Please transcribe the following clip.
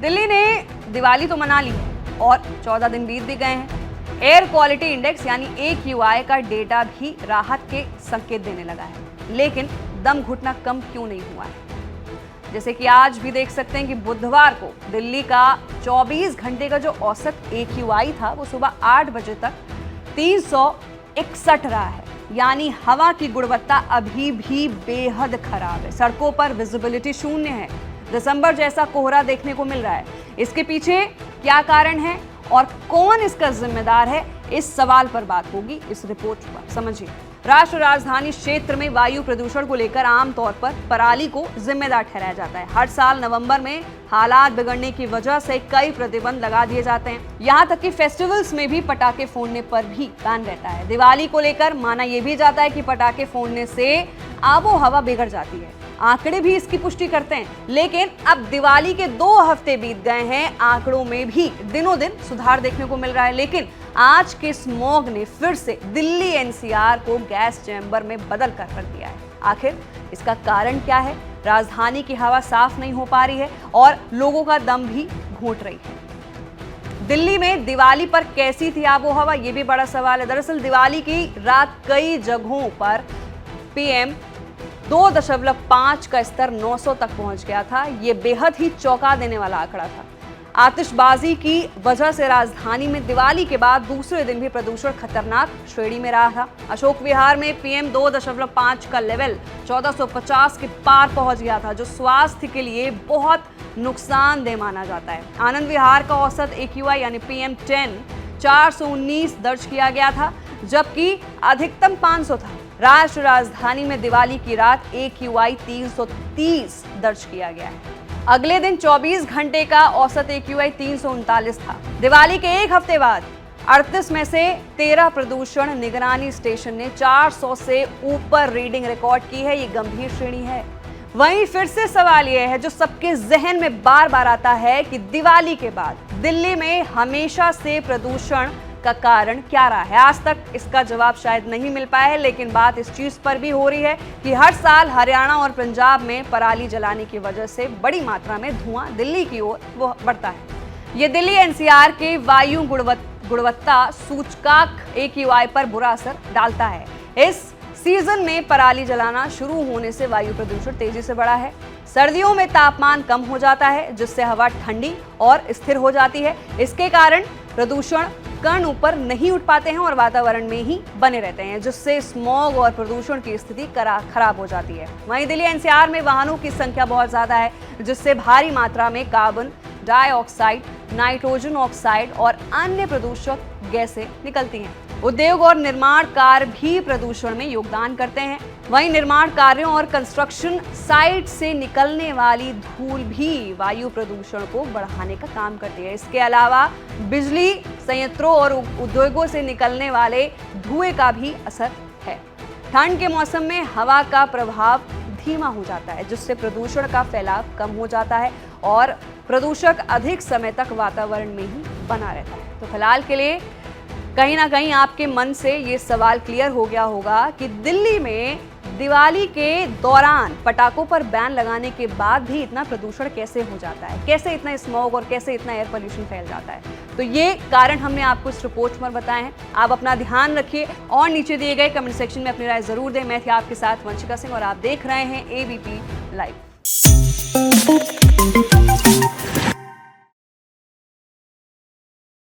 दिल्ली ने दिवाली तो मना ली है और 14 दिन बीत भी गए हैं। एयर क्वालिटी इंडेक्स यानी AQI का डेटा भी राहत के संकेत देने लगा है, लेकिन दम घुटना कम क्यों नहीं हुआ है। जैसे कि आज भी देख सकते हैं कि बुधवार को दिल्ली का 24 घंटे का जो औसत AQI था वो सुबह 8 बजे तक 361 रहा है, यानी हवा की गुणवत्ता अभी भी बेहद खराब है। सड़कों पर विजिबिलिटी शून्य है, दिसंबर जैसा कोहरा देखने को मिल रहा है। इसके पीछे क्या कारण है और कौन इसका जिम्मेदार है, इस सवाल पर बात होगी इस रिपोर्ट पर। समझिए, राष्ट्रीय राजधानी क्षेत्र में वायु प्रदूषण को लेकर आमतौर पर पराली को जिम्मेदार ठहराया जाता है। हर साल नवंबर में हालात बिगड़ने की वजह से कई प्रतिबंध लगा दिए जाते हैं। यहाँ तक कि फेस्टिवल्स में भी पटाखे फोड़ने पर भी बैन रहता है। दिवाली को लेकर माना यह भी जाता है कि पटाखे फोड़ने से आबो हवा बिगड़ जाती है। आंकड़े भी इसकी पुष्टि करते हैं, लेकिन अब दिवाली के 2 हफ्ते बीत गए हैं, आंकड़ों में भी दिनों दिन सुधार देखने को मिल रहा है। लेकिन आज के स्मॉग ने फिर से दिल्ली NCR को गैस चैम्बर में बदल कर रख दिया है। आखिर इसका कारण क्या है? राजधानी की हवा साफ नहीं हो पा रही है और लोगों का दम भी घुट रही है। दिल्ली में दिवाली पर कैसी थी आबोहवा, ये भी बड़ा सवाल है। दरअसल दिवाली की रात कई जगहों पर PM 2.5 का स्तर 900 तक पहुंच गया था। ये बेहद ही चौंका देने वाला आंकड़ा था। आतिशबाजी की वजह से राजधानी में दिवाली के बाद दूसरे दिन भी प्रदूषण खतरनाक श्रेणी में रहा था। अशोक विहार में PM 2.5 का लेवल 1450 के पार पहुंच गया था, जो स्वास्थ्य के लिए बहुत नुकसानदेह माना जाता है। आनंद विहार का औसत AQI यानी PM 10 419 दर्ज किया गया था, जबकि अधिकतम 500 था। राष्ट्रीय राजधानी में दिवाली की रात AQI 330 दर्ज किया गया है। अगले दिन 24 घंटे का औसत AQI 339 था। दिवाली के एक हफ्ते बाद 38 में से 13 प्रदूषण निगरानी स्टेशन ने 400 से ऊपर रीडिंग रिकॉर्ड की है। ये गंभीर श्रेणी है। वहीं फिर से सवाल यह है जो सबके जहन में बार बार आता है कि दिवाली के बाद दिल्ली में हमेशा से प्रदूषण का कारण क्या रहा है। आज तक इसका जवाब शायद नहीं मिल पाया है, लेकिन बात इस चीज पर भी हो रही है कि हर साल हरियाणा और पंजाब में पराली जलाने की वजह से बड़ी मात्रा में धुआं दिल्ली की ओर वो बढ़ता है। ये दिल्ली NCR के वायु गुणवत्ता सूचकांक AQI पर बुरा असर डालता है। इस सीजन में पराली जलाना शुरू होने से वायु प्रदूषण तेजी से बढ़ा है। सर्दियों में तापमान कम हो जाता है, जिससे हवा ठंडी और स्थिर हो जाती है। इसके कारण प्रदूषण कण ऊपर नहीं उठ पाते हैं और वातावरण में ही बने रहते हैं, जिससे स्मॉग और प्रदूषण की स्थिति खराब हो जाती है। वहीं दिल्ली NCR में वाहनों की संख्या बहुत ज्यादा है, जिससे भारी मात्रा में कार्बन डाइऑक्साइड, नाइट्रोजन ऑक्साइड और अन्य प्रदूषक गैसें निकलती हैं। उद्योग और निर्माण कार्य भी प्रदूषण में योगदान करते हैं। वहीं निर्माण कार्यों और कंस्ट्रक्शन साइट से निकलने वाली धूल भी वायु प्रदूषण को बढ़ाने का काम करती है। इसके अलावा बिजली संयंत्रों और उद्योगों से निकलने वाले धुएं का भी असर है। ठंड के मौसम में हवा का प्रभाव धीमा हो जाता है, जिससे प्रदूषण का फैलाव कम हो जाता है और प्रदूषक अधिक समय तक वातावरण में ही बना रहता है। तो फिलहाल के लिए कहीं ना कहीं आपके मन से ये सवाल क्लियर हो गया होगा कि दिल्ली में दिवाली के दौरान पटाखों पर बैन लगाने के बाद भी इतना प्रदूषण कैसे हो जाता है, कैसे इतना स्मॉग और कैसे इतना एयर पोल्यूशन फैल जाता है। तो ये कारण हमने आपको इस रिपोर्ट में बताए हैं। आप अपना ध्यान रखिए और नीचे दिए गए कमेंट सेक्शन में अपनी राय जरूर दें। मैं थी आपके साथ वंशिका सिंह और आप देख रहे हैं ABP लाइव।